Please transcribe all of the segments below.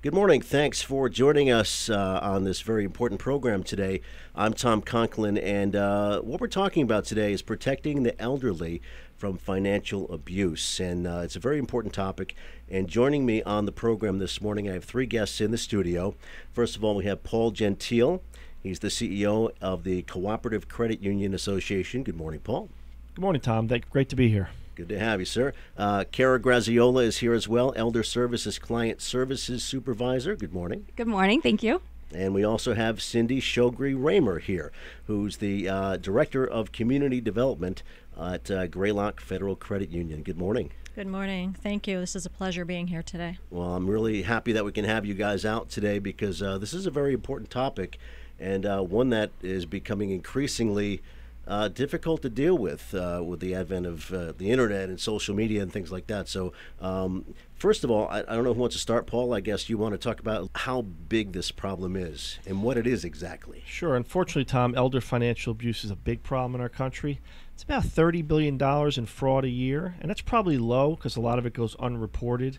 Good morning. Thanks for joining us on this very important program today. I'm Tom Conklin, and what we're talking about today is protecting the elderly from financial abuse. And it's a very important topic. And joining me on the program this morning, I have three guests in the studio. First of all, we have Paul Gentile. He's the CEO of the Cooperative Credit Union Association. Good morning, Paul. Good morning, Tom. Great to be here. Good to have you, sir. Kara Graziola is here as well, Elder Services Client Services Supervisor. Good morning. Good morning. Thank you. And we also have Cindy Shogri-Raymer here, who's the Director of Community Development at Greylock Federal Credit Union. Good morning. Good morning. Thank you. This is a pleasure being here today. Well, I'm really happy that we can have you guys out today because this is a very important topic and one that is becoming increasingly difficult to deal with the advent of the internet and social media and things like that. So first of all, I don't know who wants to start. Paul, I guess you want to talk about how big this problem is and what it is exactly. Sure. Unfortunately, Tom, elder financial abuse is a big problem in our country. It's about $30 billion in fraud a year, and that's probably low because a lot of it goes unreported.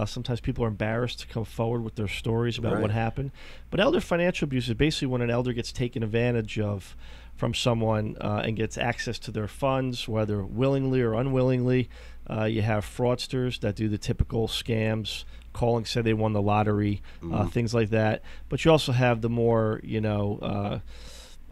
Sometimes people are embarrassed to come forward with their stories about what happened. But elder financial abuse is basically when an elder gets taken advantage of from someone and gets access to their funds, whether willingly or unwillingly. You have fraudsters that do the typical scams, calling, say they won the lottery, things like that. But you also have the more,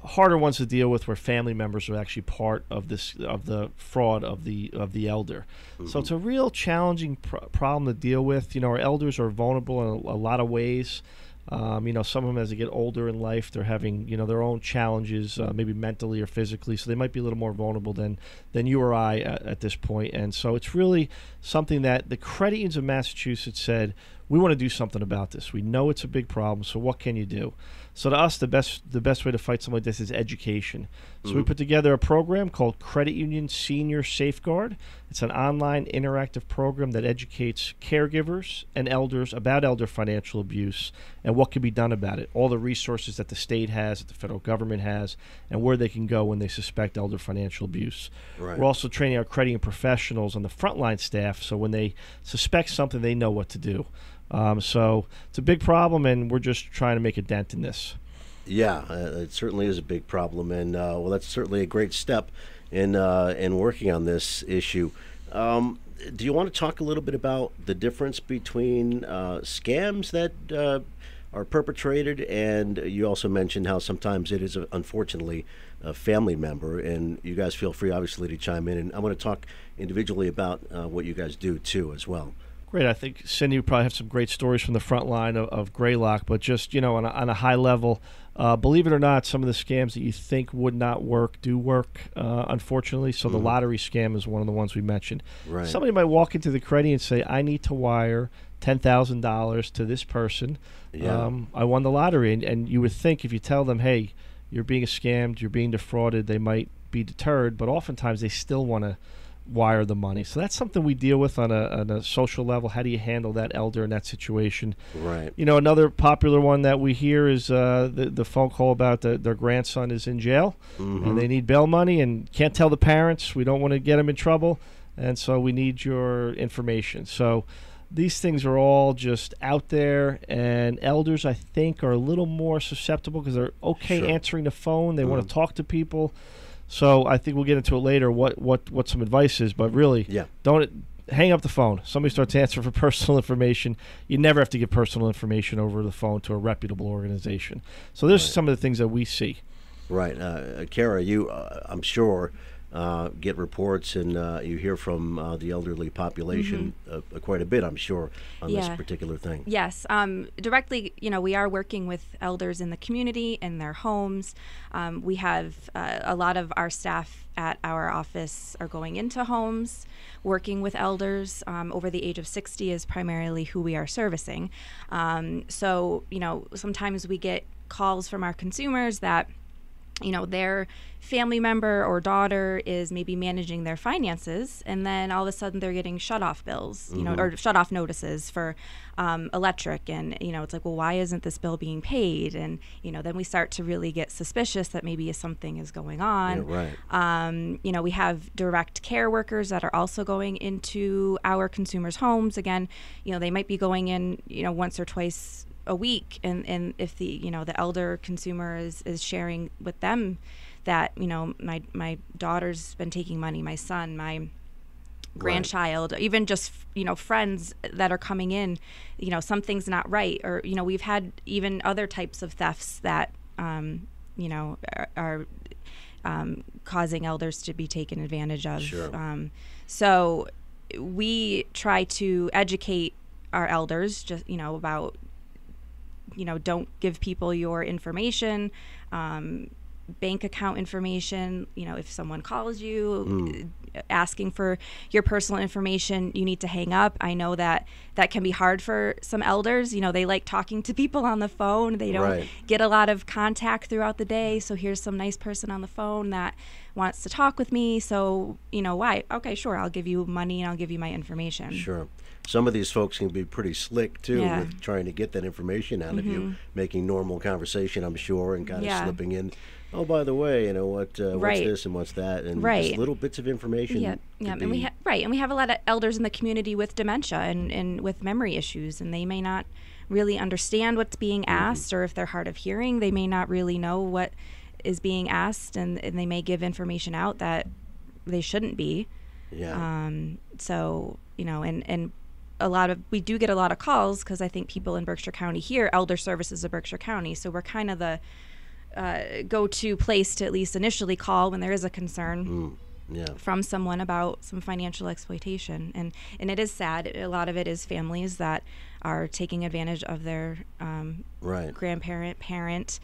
harder ones to deal with, where family members are actually part of the fraud of the elder. So it's a real challenging problem to deal with. Our elders are vulnerable in a lot of ways. Some of them, as they get older in life, they're having their own challenges, maybe mentally or physically, so they might be a little more vulnerable than you or I at this point. And so it's really something that the credit unions of Massachusetts said, we want to do something about this. We know it's a big problem, so what can you do? So to us, the best way to fight something like this is education. So we put together a program called Credit Union Senior Safeguard. It's an online interactive program that educates caregivers and elders about elder financial abuse and what can be done about it, all the resources that the state has, that the federal government has, and where they can go when they suspect elder financial abuse. Right. We're also training our credit union professionals on the frontline staff, so when they suspect something, they know what to do. So it's a big problem, and we're just trying to make a dent in this. Yeah, it certainly is a big problem, and well, that's certainly a great step in working on this issue. Do you want to talk a little bit about the difference between scams that are perpetrated, and you also mentioned how sometimes it is, unfortunately, a family member, and you guys feel free, obviously, to chime in, and I want to talk individually about what you guys do, too, as well. Great. I think, Cindy, you probably have some great stories from the front line of Greylock, but just, on a high level, believe it or not, some of the scams that you think would not work do work, unfortunately. So the lottery scam is one of the ones we mentioned. Right. Somebody might walk into the credit and say, I need to wire $10,000 to this person. Yeah. I won the lottery. And you would think if you tell them, hey, you're being scammed, you're being defrauded, they might be deterred, but oftentimes they still want to wire the money. So that's something we deal with on a social level. How do you handle that elder in that situation? Right. Another popular one that we hear is the phone call about their grandson is in jail and they need bail money and can't tell the parents. We don't want to get them in trouble, and so we need your information. So these things are all just out there, and elders, I think, are a little more susceptible because they're answering the phone. They want to talk to people. So I think we'll get into it later what some advice is, but really, don't hang up the phone. Somebody starts answering for personal information. You never have to give personal information over the phone to a reputable organization. So there's some of the things that we see. Right. Kara, you, I'm sure, get reports and you hear from the elderly population quite a bit, I'm sure, on this particular thing. Yes. Directly, we are working with elders in the community, in their homes. We have a lot of our staff at our office are going into homes, working with elders. Over the age of 60 is primarily who we are servicing. So, sometimes we get calls from our consumers that their family member or daughter is maybe managing their finances, and then all of a sudden they're getting shut-off bills, or shut-off notices for electric, and it's like, well, why isn't this bill being paid? And then we start to really get suspicious that maybe something is going on. Yeah, right. We have direct care workers that are also going into our consumers' homes. Again, they might be going in, once or twice a week, and if the the elder consumer is sharing with them that my daughter's been taking money, my son, my grandchild, even just friends that are coming in, something's not right, or we've had even other types of thefts that are causing elders to be taken advantage of. Sure. So we try to educate our elders just about don't give people your information, bank account information. If someone calls you asking for your personal information, you need to hang up. I know that can be hard for some elders. They like talking to people on the phone. They don't get a lot of contact throughout the day. So here's some nice person on the phone that wants to talk with me. So, why? Okay, sure. I'll give you money and I'll give you my information. Sure. Some of these folks can be pretty slick, too, with trying to get that information out of you, making normal conversation, I'm sure, and kind of slipping in, oh, by the way, what's this and what's that, and just little bits of information. Yeah, and we have a lot of elders in the community with dementia and with memory issues, and they may not really understand what's being asked, or if they're hard of hearing, they may not really know what is being asked, and they may give information out that they shouldn't be. Yeah. So, and we do get a lot of calls, because I think people in Berkshire County hear Elder Services of Berkshire County, so we're kind of the go-to place to at least initially call when there is a concern from someone about some financial exploitation. And it is sad. A lot of it is families that are taking advantage of their grandparent, parent.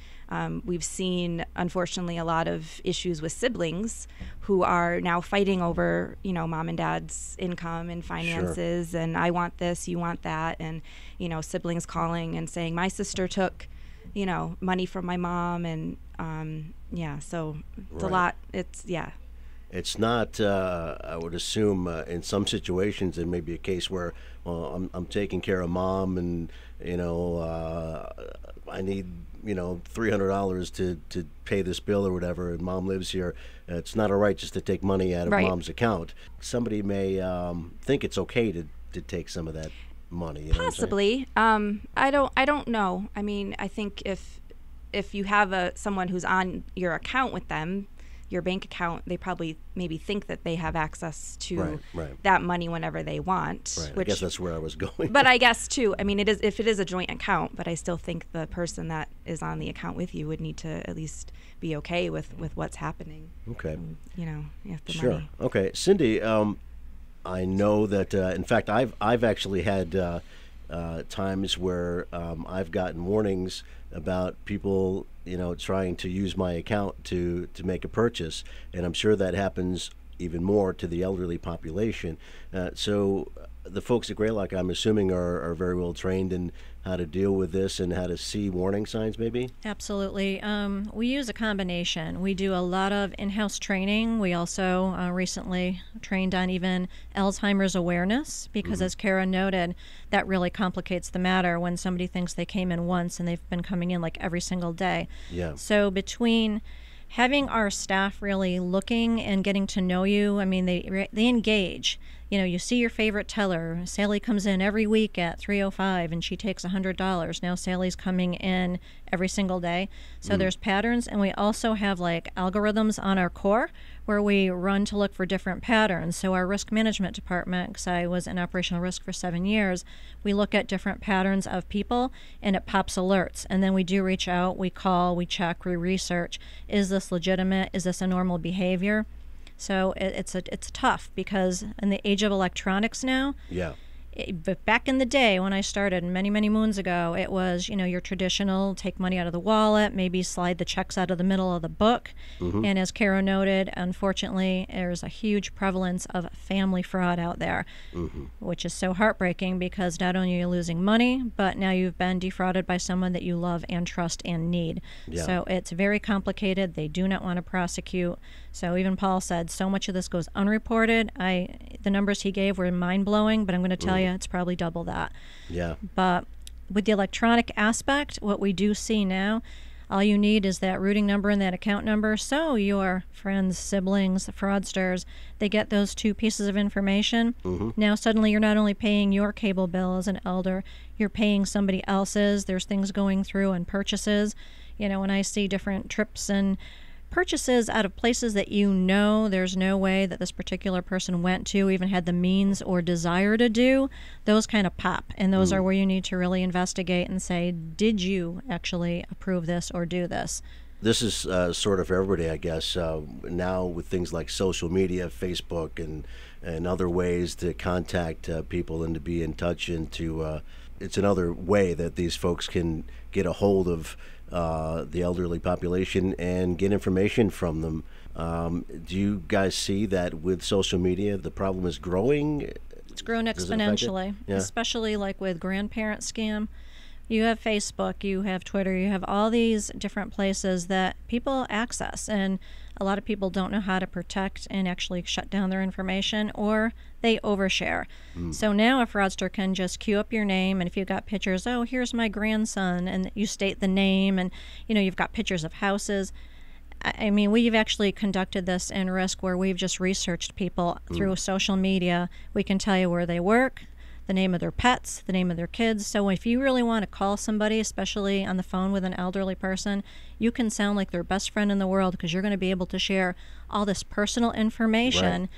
We've seen, unfortunately, a lot of issues with siblings who are now fighting over, mom and dad's income and finances, and I want this, you want that, and, siblings calling and saying, my sister took, money from my mom, and, so it's a lot. It's not, I would assume, in some situations, it may be a case where, well, I'm taking care of mom, and, I need, $300 to pay this bill or whatever, and mom lives here. It's not all right just to take money out of mom's account. Somebody may think it's okay to take some of that money. Possibly. I don't know. I mean, I think if you have someone who's on your account with them, your bank account, they probably maybe think that they have access to that money whenever they want. Right. I guess that's where I was going. But I guess too, I mean, if it is a joint account, but I still think the person that is on the account with you would need to at least be okay with what's happening. Okay. The sure. money. Okay, Cindy. I know that. In fact, I've actually had times where I've gotten warnings about people, trying to use my account to make a purchase, and I'm sure that happens even more to the elderly population. So the folks at Greylock, I'm assuming, are very well trained in how to deal with this and how to see warning signs, maybe? Absolutely. We use a combination. We do a lot of in-house training. We also recently trained on even Alzheimer's awareness, because as Kara noted, that really complicates the matter when somebody thinks they came in once and they've been coming in like every single day. Yeah. So between having our staff really looking and getting to know you, I mean, they engage. You see your favorite teller. Sally comes in every week at 3:05 and she takes $100. Now Sally's coming in every single day. So there's patterns, and we also have like algorithms on our core where we run to look for different patterns. So our risk management department, because I was in operational risk for 7 years, we look at different patterns of people and it pops alerts. And then we do reach out, we call, we check, we research. Is this legitimate? Is this a normal behavior? So it's tough, because in the age of electronics now, But back in the day when I started many, many moons ago, it was, your traditional take money out of the wallet, maybe slide the checks out of the middle of the book. And as Kara noted, unfortunately, there's a huge prevalence of family fraud out there, which is so heartbreaking because not only are you losing money, but now you've been defrauded by someone that you love and trust and need. Yeah. So it's very complicated. They do not want to prosecute. So even Paul said so much of this goes unreported. The numbers he gave were mind-blowing, but I'm going to tell you it's probably double that. Yeah. But with the electronic aspect, what we do see now, all you need is that routing number and that account number. So your friends, siblings, the fraudsters, they get those two pieces of information. Now suddenly you're not only paying your cable bill as an elder, you're paying somebody else's. There's things going through and purchases. When I see different trips and purchases out of places that there's no way that this particular person went to, even had the means or desire to do, those kind of pop. And those are where you need to really investigate and say, did you actually approve this or do this? This is sort of for everybody, I guess. Now with things like social media, Facebook, and other ways to contact people and to be in touch, and it's another way that these folks can get a hold of the elderly population and get information from them. Do you guys see that with social media, the problem is growing? It's grown Does it affect it? exponentially, Yeah. especially like with grandparent scam. You have Facebook, you have Twitter, you have all these different places that people access, and a lot of people don't know how to protect and actually shut down their information, or they overshare. So now a fraudster can just queue up your name, and if you've got pictures, oh, here's my grandson, and you state the name, and you've got pictures of houses. I mean, we've actually conducted this in Risk where we've just researched people through social media. We can tell you where they work, the name of their pets, the name of their kids. So if you really want to call somebody, especially on the phone with an elderly person, you can sound like their best friend in the world because you're going to be able to share all this personal information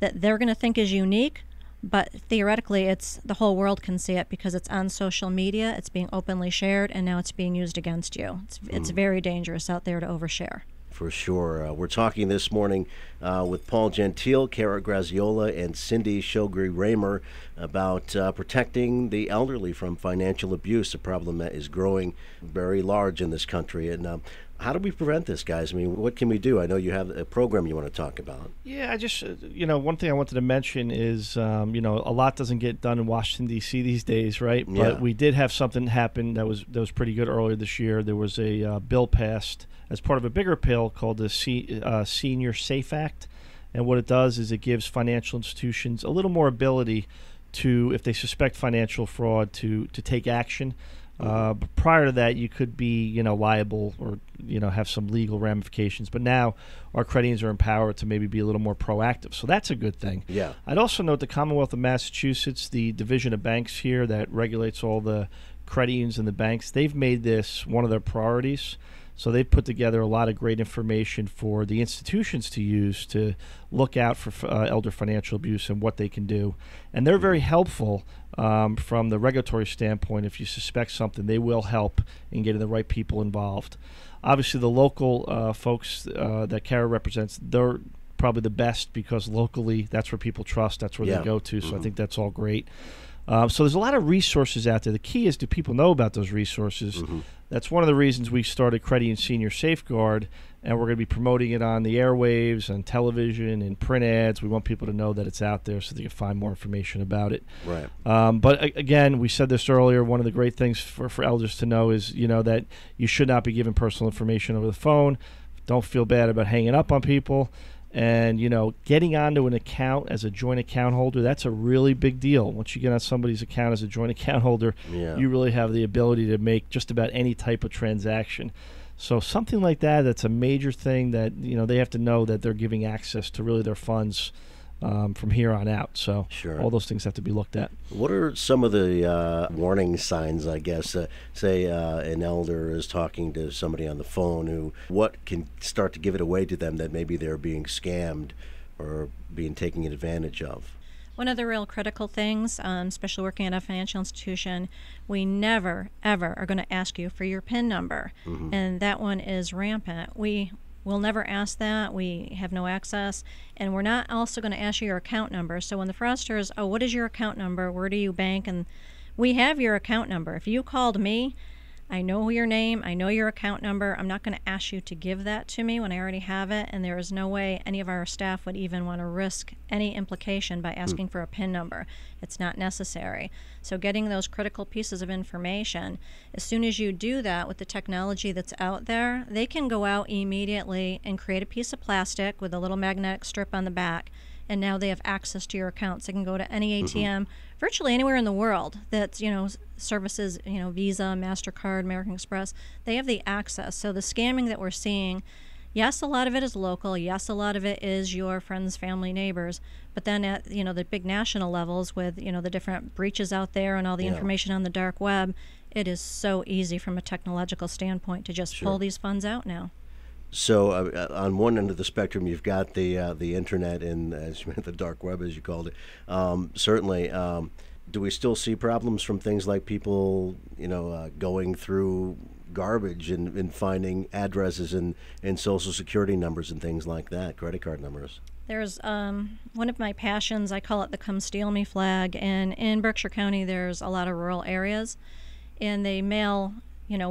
that they're going to think is unique, but theoretically the whole world can see it because it's on social media, it's being openly shared, and now it's being used against you. It's very dangerous out there to overshare. For sure. We're talking this morning with Paul Gentile, Kara Graziola, and Cindy Shogri-Raymer about protecting the elderly from financial abuse, a problem that is growing very large in this country. And how do we prevent this, guys? I mean, what can we do? I know you have a program you want to talk about. Yeah, I just, one thing I wanted to mention is, a lot doesn't get done in Washington, D.C. these days, right? Yeah. But we did have something happen that was pretty good earlier this year. There was a bill passed as part of a bigger bill called the Senior Safe Act. And what it does is it gives financial institutions a little more ability to, if they suspect financial fraud, to take action. But prior to that, you could be, liable or, have some legal ramifications. But now our credit unions are empowered to maybe be a little more proactive. So that's a good thing. Yeah. I'd also note the Commonwealth of Massachusetts, the Division of Banks here that regulates all the credit unions and the banks, they've made this one of their priorities. So they've put together a lot of great information for the institutions to use to look out for elder financial abuse and what they can do. And they're very helpful from the regulatory standpoint. If you suspect something, they will help in getting the right people involved. Obviously, the local folks that Kara represents, they're probably the best because locally that's where people trust, that's where they go to. So I think that's all great. So there's a lot of resources out there. The key is, do people know about those resources? That's one of the reasons we started Credit Union Senior Safeguard, and we're going to be promoting it on the airwaves, on television, and print ads. We want people to know that it's out there so they can find more information about it. Right. But again, we said this earlier, one of the great things for elders to know is, that you should not be giving personal information over the phone. Don't feel bad about hanging up on people. And, getting onto an account as a joint account holder, that's a really big deal. Once you get on somebody's account as a joint account holder, you really have the ability to make just about any type of transaction. So something like that, that's a major thing that, they have to know that they're giving access to really their funds from here on out. So all those things have to be looked at. What are some of the warning signs, I guess? Say an elder is talking to somebody on the phone what can start to give it away to them that maybe they're being scammed or being taken advantage of? One of the real critical things, especially working at a financial institution, we never, ever are going to ask you for your PIN number. And that one is rampant. We We'll never ask that. We have no access. And we're not also going to ask you your account number. So when the fraudsters, oh, what is your account number? Where do you bank? And we have your account number. If you called me, I know your name, I know your account number. I'm not going to ask you to give that to me when I already have it, and there is no way any of our staff would even want to risk any implication by asking for a PIN number. It's not necessary. So getting those critical pieces of information, as soon as you do that with the technology that's out there, they can go out immediately and create a piece of plastic with a little magnetic strip on the back, and now they have access to your accounts. They can go to any ATM virtually anywhere in the world that's, services, Visa, MasterCard, American Express. They have the access. So the scamming that we're seeing, yes, a lot of it is local. Yes, a lot of it is your friends, family, neighbors. But then at, the big national levels with, the different breaches out there and all the information on the dark web, it is so easy from a technological standpoint to just pull these funds out now. So on one end of the spectrum, you've got the internet and as you meant, the dark web, as you called it. Certainly, do we still see problems from things like people, going through garbage and finding addresses and social security numbers and things like that, credit card numbers? There's one of my passions, I call it the Come Steal Me flag. And in Berkshire County, there's a lot of rural areas, and they mail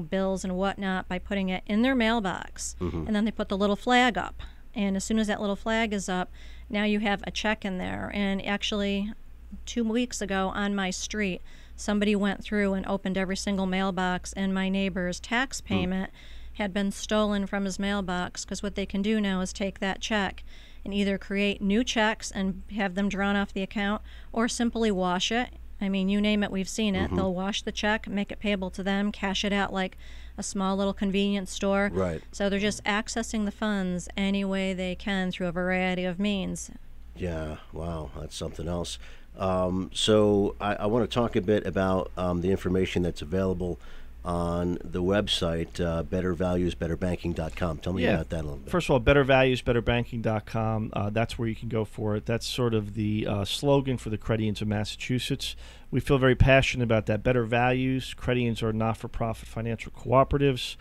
bills and whatnot by putting it in their mailbox. And then they put the little flag up. And as soon as that little flag is up, now you have a check in there. And actually, 2 weeks ago on my street, somebody went through and opened every single mailbox, and my neighbor's tax payment had been stolen from his mailbox, because what they can do now is take that check and either create new checks and have them drawn off the account, or simply wash it. I mean, you name it, we've seen it. They'll wash the check, make it payable to them, cash it out like a small little convenience store. Right. So they're just accessing the funds any way they can through a variety of means. Yeah, wow, that's something else. So I want to talk a bit about the information that's available on the website, bettervaluesbetterbanking.com. Tell me about that a little bit. First of all, bettervaluesbetterbanking.com, that's where you can go for it. That's sort of the slogan for the Credit Unions of Massachusetts. We feel very passionate about that. Better Values. Credit unions are not-for-profit financial cooperatives,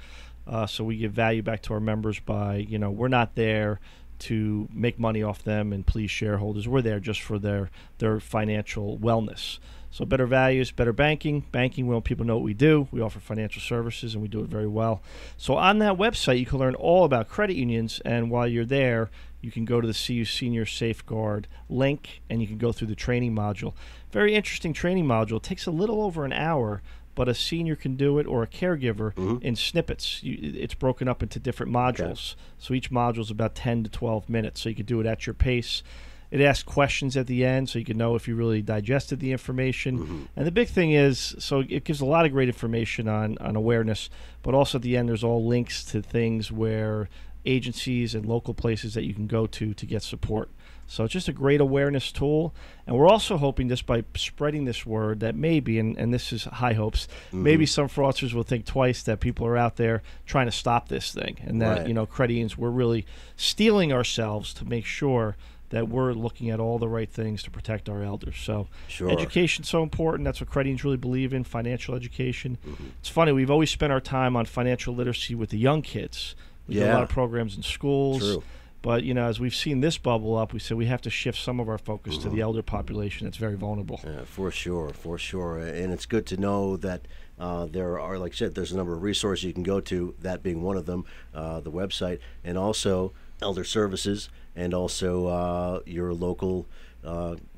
so we give value back to our members by, we're not there to make money off them and please shareholders. We're there just for their financial wellness. So Better Values, Better Banking. Banking, we want people to know what we do. We offer financial services, and we do it very well. So on that website, you can learn all about credit unions, and while you're there, you can go to the CU Senior Safeguard link, and you can go through the training module. Very interesting training module. It takes a little over an hour, but a senior can do it, or a caregiver, in snippets. It's broken up into different modules. Okay. So each module is about 10 to 12 minutes, so you can do it at your pace. It asks questions at the end, so you can know if you really digested the information. And the big thing is, so it gives a lot of great information on awareness, but also at the end there's all links to things where agencies and local places that you can go to get support. So it's just a great awareness tool. And we're also hoping just by spreading this word that maybe, and this is high hopes, maybe some fraudsters will think twice that people are out there trying to stop this thing. And that, credit unions, we're really steeling ourselves to make sure that we're looking at all the right things to protect our elders. So education's so important. That's what credit unions really believe in, financial education. It's funny, we've always spent our time on financial literacy with the young kids. We do a lot of programs in schools. True. But, as we've seen this bubble up, we said we have to shift some of our focus to the elder population that's very vulnerable. Yeah, for sure. And it's good to know that there are, like I said, there's a number of resources you can go to, that being one of them, the website, and also elder services, and also your local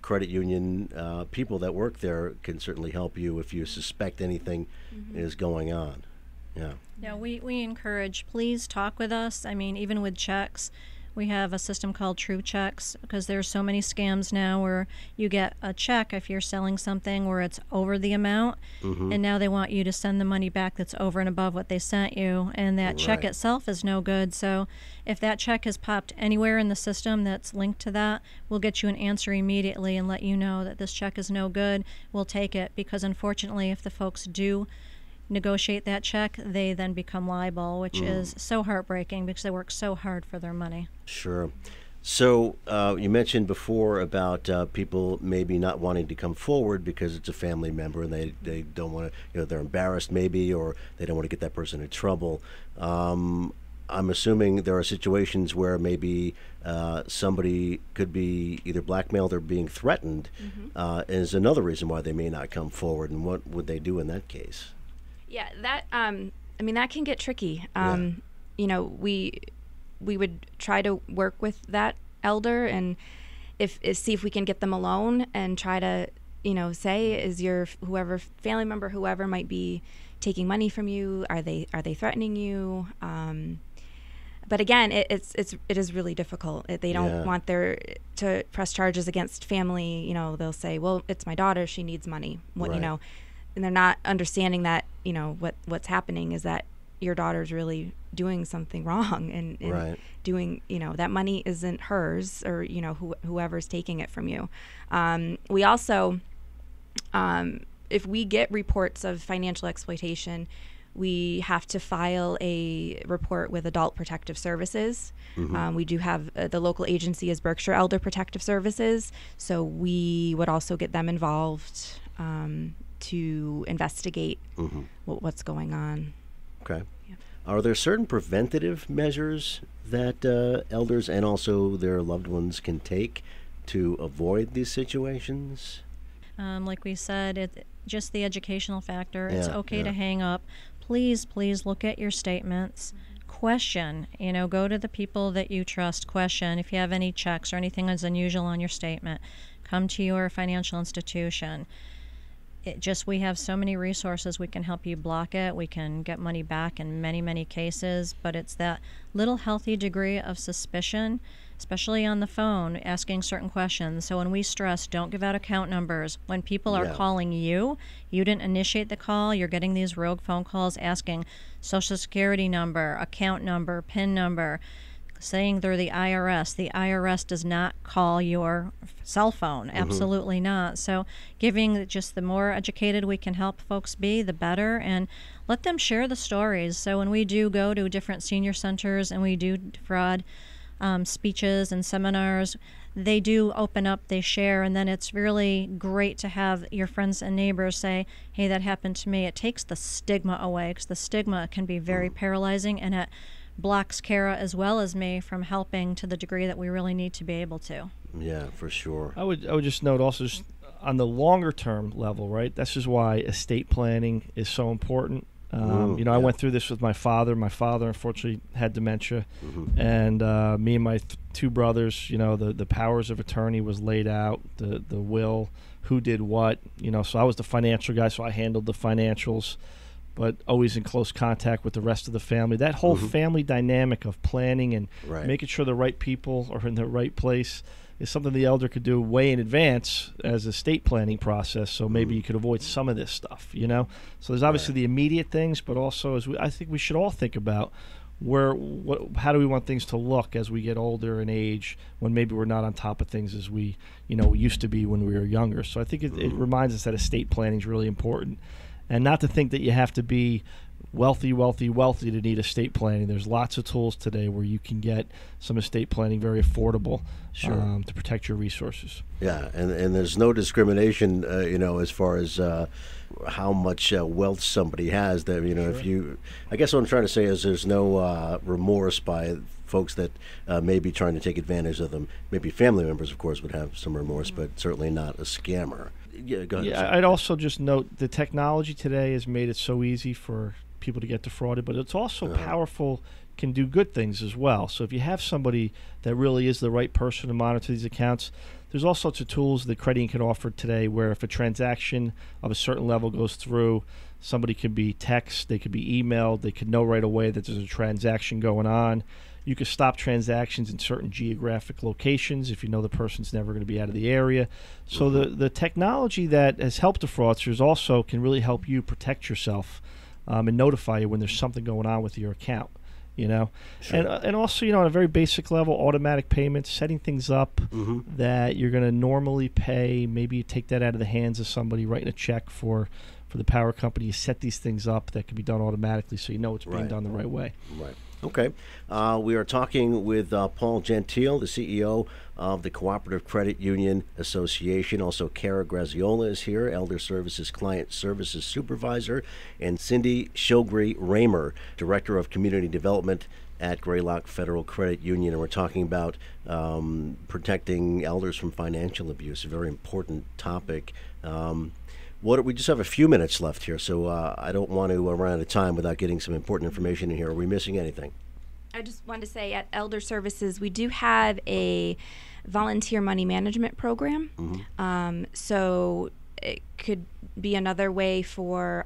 credit union people that work there can certainly help you if you suspect anything is going on. Yeah, we encourage, please talk with us. I mean, even with checks, we have a system called True Checks, because there's so many scams now where you get a check if you're selling something where it's over the amount, and now they want you to send the money back that's over and above what they sent you, and that check itself is no good. So if that check has popped anywhere in the system that's linked to that, we'll get you an answer immediately and let you know that this check is no good. We'll take it, because unfortunately, if the folks do negotiate that check, they then become liable, which is so heartbreaking because they work so hard for their money. Sure. So you mentioned before about people maybe not wanting to come forward because it's a family member and they don't want to, they're embarrassed maybe, or they don't want to get that person in trouble. I'm assuming there are situations where maybe somebody could be either blackmailed or being threatened, is another reason why they may not come forward. And what would they do in that case? Yeah, that I mean, that can get tricky. You know, we would try to work with that elder and see if we can get them alone and try to, you know, say, is your whoever family member, whoever might be taking money from you, are they threatening you? But again, it is really difficult. They don't want to press charges against family. You know, they'll say, well, it's my daughter, she needs money. What you know, and they're not understanding that, you know, what's happening is that your daughter's really doing something wrong and doing, you know, that money isn't hers, or, you know, whoever's taking it from you. We also, if we get reports of financial exploitation, we have to file a report with Adult Protective Services. We do have the local agency is Berkshire Elder Protective Services, so we would also get them involved to investigate what's going on. Okay. Yeah. Are there certain preventative measures that elders and also their loved ones can take to avoid these situations? Like we said, just the educational factor. It's okay to hang up. Please look at your statements. Question, you know, go to the people that you trust. Question if you have any checks or anything that's unusual on your statement. Come to your financial institution. We have so many resources. We can help you block it. We can get money back in many cases, but it's that little healthy degree of suspicion, especially on the phone, asking certain questions. So when we stress, don't give out account numbers. When people are calling you didn't initiate the call, you're getting these rogue phone calls asking social security number, account number, PIN number, saying they're the IRS. The IRS does not call your cell phone. Absolutely not. So giving just the more educated we can help folks be, the better, and let them share the stories. So when we do go to different senior centers and we do fraud speeches and seminars, they do open up, they share, and then it's really great to have your friends and neighbors say, hey, that happened to me. It takes the stigma away, because the stigma can be very paralyzing, and it blocks Kara as well as me from helping to the degree that we really need to be able to. Yeah, for sure. I would just note also, just on the longer term level, right? This is why estate planning is so important. You know, I went through this with my father. My father, unfortunately, had dementia, and me and my two brothers, you know, the powers of attorney was laid out, the will, who did what, you know. So I was the financial guy, so I handled the financials, but always in close contact with the rest of the family. That whole family dynamic of planning and making sure the right people are in the right place is something the elder could do way in advance as a estate planning process, so maybe you could avoid some of this stuff, you know? So there's obviously the immediate things, but also I think we should all think about how do we want things to look as we get older in age, when maybe we're not on top of things as we, you know, used to be when we were younger. So I think it reminds us that estate planning is really important, and not to think that you have to be wealthy to need estate planning. There's lots of tools today where you can get some estate planning very affordable to protect your resources. Yeah, and there's no discrimination, you know, as far as how much wealth somebody has. That, you know, if you, I guess what I'm trying to say is there's no remorse by folks that may be trying to take advantage of them. Maybe family members, of course, would have some remorse, but certainly not a scammer. Yeah, go ahead. Yeah, I'd also just note the technology today has made it so easy for people to get defrauded, but it's also powerful, can do good things as well. So if you have somebody that really is the right person to monitor these accounts, there's all sorts of tools that Credit Union can offer today, where if a transaction of a certain level goes through, somebody could be texted, they could be emailed, they could know right away that there's a transaction going on. You can stop transactions in certain geographic locations if you know the person's never going to be out of the area. So the technology that has helped the fraudsters also can really help you protect yourself and notify you when there's something going on with your account, you know. And also, you know, on a very basic level, automatic payments, setting things up that you're going to normally pay. Maybe you take that out of the hands of somebody writing a check for the power company. You set these things up that can be done automatically, so you know it's being done the right way. Right. Okay. We are talking with Paul Gentile, the CEO of the Cooperative Credit Union Association. Also, Kara Graziola is here, Elder Services Client Services Supervisor, and Cindy Shogri Raymer, Director of Community Development at Greylock Federal Credit Union, and we're talking about protecting elders from financial abuse, a very important topic. We just have a few minutes left here, so I don't want to run out of time without getting some important information in here. Are we missing anything? I just wanted to say at Elder Services, we do have a volunteer money management program. So it could be another way for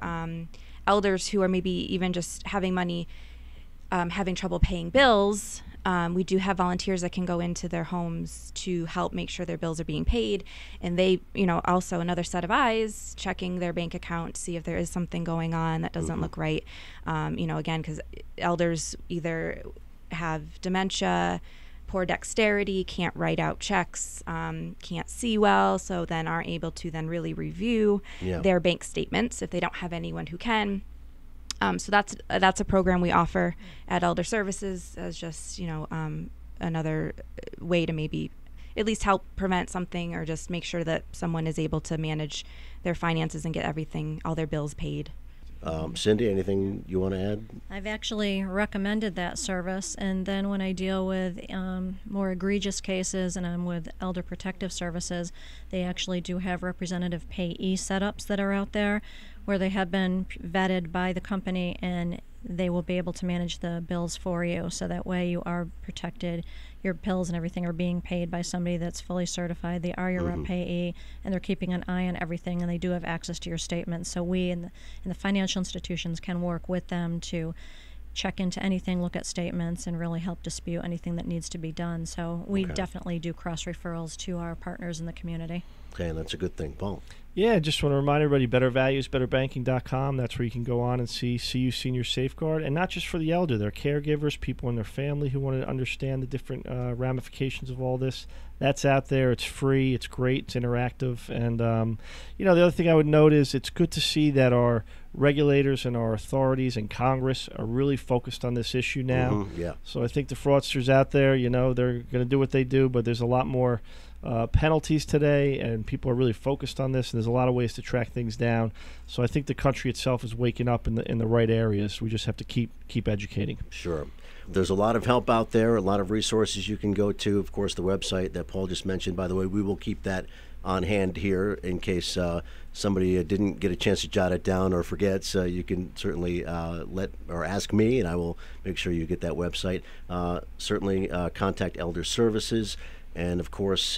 elders who are maybe even just having money, having trouble paying bills. We do have volunteers that can go into their homes to help make sure their bills are being paid. And they, also another set of eyes checking their bank account to see if there is something going on that doesn't look right. Again, because elders either have dementia, poor dexterity, can't write out checks, can't see well, so then aren't able to then really review their bank statements if they don't have anyone who can. So that's a program we offer at Elder Services as just another way to maybe at least help prevent something or just make sure that someone is able to manage their finances and get all their bills paid. Cindy, anything you want to add? I've actually recommended that service, and then when I deal with more egregious cases and I'm with Elder Protective Services, they actually do have representative payee setups that are out there where they have been vetted by the company and they will be able to manage the bills for you, so that way you are protected. Your bills and everything are being paid by somebody that's fully certified. They are your rep payee, and they're keeping an eye on everything, and they do have access to your statements. So we in the financial institutions can work with them to check into anything, look at statements, and really help dispute anything that needs to be done. So we definitely do cross referrals to our partners in the community. Okay, and that's a good thing. Paul? Yeah, just want to remind everybody, Better Values, BetterBanking.com. That's where you can go on and see CU Senior Safeguard. And not just for the elder. They're caregivers, people in their family who want to understand the different ramifications of all this. That's out there. It's free. It's great. It's interactive. And, the other thing I would note is it's good to see that our regulators and our authorities and Congress are really focused on this issue now. So I think the fraudsters out there, they're going to do what they do, but there's a lot more penalties today, and people are really focused on this, and there's a lot of ways to track things down. So I think the country itself is waking up in the right areas. We just have to keep educating. Sure. There's a lot of help out there, a lot of resources you can go to. Of course, the website that Paul just mentioned, by the way, we will keep that on hand here in case somebody didn't get a chance to jot it down or forgets. You can certainly ask me, and I will make sure you get that website. Certainly contact Elder Services. And of course,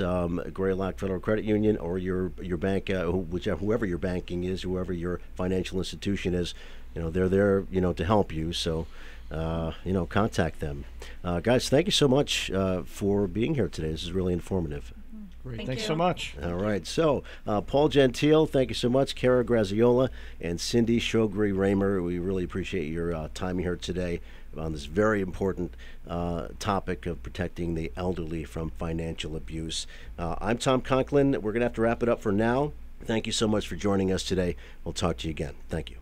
Greylock Federal Credit Union or your bank, whoever your banking is, whoever your financial institution is, they're there, to help you. So, contact them. Guys, thank you so much for being here today. This is really informative. Great. Thanks so much. All right. So, Paul Gentile, thank you so much. Kara Graziola and Cindy Shogri-Raymer, we really appreciate your time here today on this very important topic of protecting the elderly from financial abuse. I'm Tom Conklin. We're going to have to wrap it up for now. Thank you so much for joining us today. We'll talk to you again. Thank you.